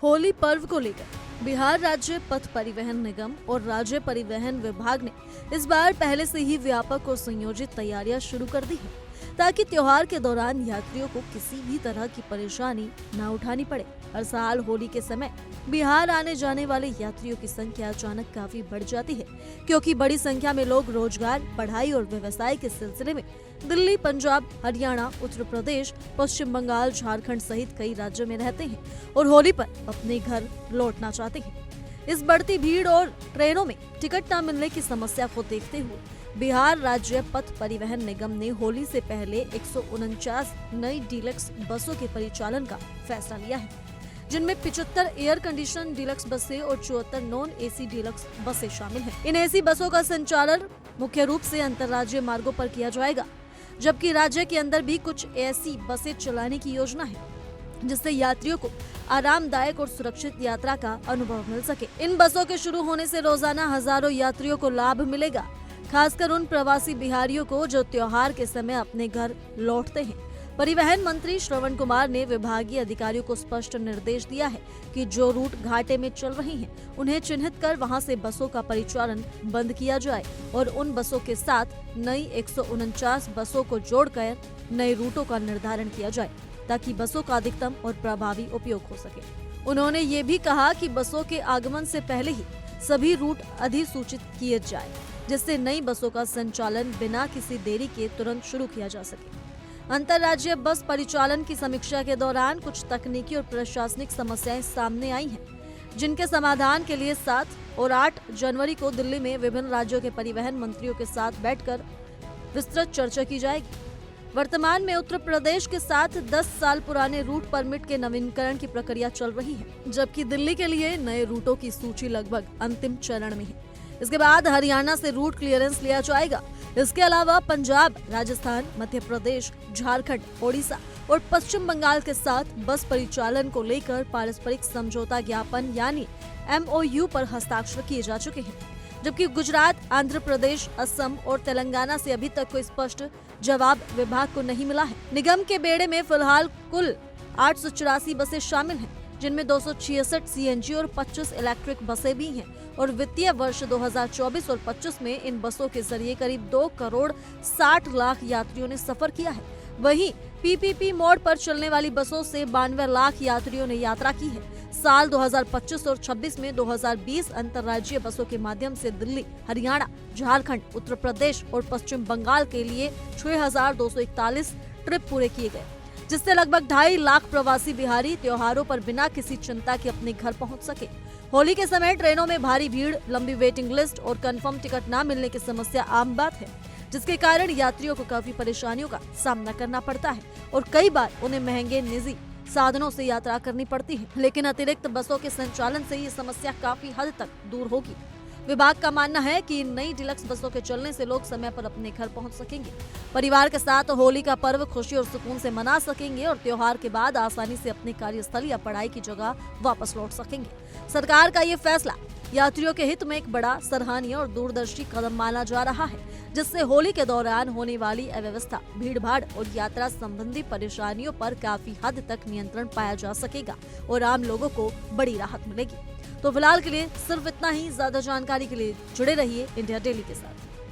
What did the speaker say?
होली पर्व को लेकर बिहार राज्य पथ परिवहन निगम और राज्य परिवहन विभाग ने इस बार पहले से ही व्यापक और संयोजित तैयारियां शुरू कर दी है ताकि त्योहार के दौरान यात्रियों को किसी भी तरह की परेशानी न उठानी पड़े। हर साल होली के समय बिहार आने जाने वाले यात्रियों की संख्या अचानक काफी बढ़ जाती है, क्योंकि बड़ी संख्या में लोग रोजगार, पढ़ाई और व्यवसाय के सिलसिले में दिल्ली, पंजाब, हरियाणा, उत्तर प्रदेश, पश्चिम बंगाल, झारखंड सहित कई राज्यों में रहते हैं और होली पर अपने घर लौटना चाहते हैं। इस बढ़ती भीड़ और ट्रेनों में टिकट न मिलने की समस्या को देखते हुए बिहार राज्य पथ परिवहन निगम ने होली से पहले 149 नई डीलक्स बसों के परिचालन का फैसला लिया है, जिनमें 75 एयर कंडीशन डीलक्स बसें और 74 नॉन एसी डीलक्स बसें शामिल हैं। इन एसी बसों का संचालन मुख्य रूप से अंतर्राज्यीय मार्गों पर किया जाएगा, जबकि राज्य के अंदर भी कुछ ऐसी बसें चलाने की योजना है जिससे यात्रियों को आरामदायक और सुरक्षित यात्रा का अनुभव मिल सके। इन बसों के शुरू होने से रोजाना हजारों यात्रियों को लाभ मिलेगा, खासकर उन प्रवासी बिहारियों को जो त्योहार के समय अपने घर लौटते हैं। परिवहन मंत्री श्रवण कुमार ने विभागीय अधिकारियों को स्पष्ट निर्देश दिया है कि जो रूट घाटे में चल रही हैं, उन्हें चिन्हित कर वहां से बसों का परिचालन बंद किया जाए और उन बसों के साथ नई 149 बसों को जोड़कर नए रूटों का निर्धारण किया जाए ताकि बसों का अधिकतम और प्रभावी उपयोग हो सके। उन्होंने ये भी कहा कि बसों के आगमन से पहले ही सभी रूट अधिसूचित किए जाए, जिससे नई बसों का संचालन बिना किसी देरी के तुरंत शुरू किया जा सके। अंतर्राज्यीय बस परिचालन की समीक्षा के दौरान कुछ तकनीकी और प्रशासनिक समस्याएं सामने आई हैं, जिनके समाधान के लिए 7 और 8 जनवरी को दिल्ली में विभिन्न राज्यों के परिवहन मंत्रियों के साथ बैठकर विस्तृत चर्चा की जाएगी। वर्तमान में उत्तर प्रदेश के साथ 10 साल पुराने रूट परमिट के नवीनीकरण की प्रक्रिया चल रही है, जबकि दिल्ली के लिए नए रूटों की सूची लगभग अंतिम चरण में है। इसके बाद हरियाणा से रूट क्लियरेंस लिया जाएगा। इसके अलावा पंजाब, राजस्थान, मध्य प्रदेश, झारखंड, ओडिशा और पश्चिम बंगाल के साथ बस परिचालन को लेकर पारस्परिक समझौता ज्ञापन यानी MOU पर हस्ताक्षर किए जा चुके हैं, जबकि गुजरात, आंध्र प्रदेश, असम और तेलंगाना से अभी तक कोई स्पष्ट जवाब विभाग को नहीं मिला है। निगम के बेड़े में फिलहाल कुल 884 बसें शामिल हैं, जिनमें 266 CNG और 25 इलेक्ट्रिक बसें भी हैं और वित्तीय वर्ष 2024 और 25 में इन बसों के जरिए करीब 2 करोड़ 60 लाख यात्रियों ने सफर किया है। वहीं PPP मोड पर चलने वाली बसों से 92 लाख यात्रियों ने यात्रा की है। साल 2025 और 26 में 2020 अंतर्राज्यीय बसों के माध्यम से दिल्ली, हरियाणा, झारखंड, उत्तर प्रदेश और पश्चिम बंगाल के लिए 6241 ट्रिप पूरे किए गए, जिससे लगभग 2.5 लाख प्रवासी बिहारी त्योहारों पर बिना किसी चिंता के अपने घर पहुंच सके। होली के समय ट्रेनों में भारी भीड़, लंबी वेटिंग लिस्ट और कंफर्म टिकट न मिलने की समस्या आम बात है, जिसके कारण यात्रियों को काफी परेशानियों का सामना करना पड़ता है और कई बार उन्हें महंगे निजी साधनों से यात्रा करनी पड़ती है। लेकिन अतिरिक्त बसों के संचालन से ये समस्या काफी हद तक दूर होगी। विभाग का मानना है कि इन नई डीलक्स बसों के चलने से लोग समय पर अपने घर पहुंच सकेंगे, परिवार के साथ होली का पर्व खुशी और सुकून से मना सकेंगे और त्योहार के बाद आसानी से अपने कार्यस्थल या पढ़ाई की जगह वापस लौट सकेंगे। सरकार का ये फैसला यात्रियों के हित में एक बड़ा, सराहनीय और दूरदर्शी कदम माना जा रहा है, जिससे होली के दौरान होने वाली अव्यवस्था, भीड़-भाड़ और यात्रा संबंधी परेशानियों पर काफी हद तक नियंत्रण पाया जा सकेगा और आम लोगों को बड़ी राहत मिलेगी। तो फिलहाल के लिए सिर्फ इतना ही। ज्यादा जानकारी के लिए जुड़े रहिए इंडिया डेली के साथ।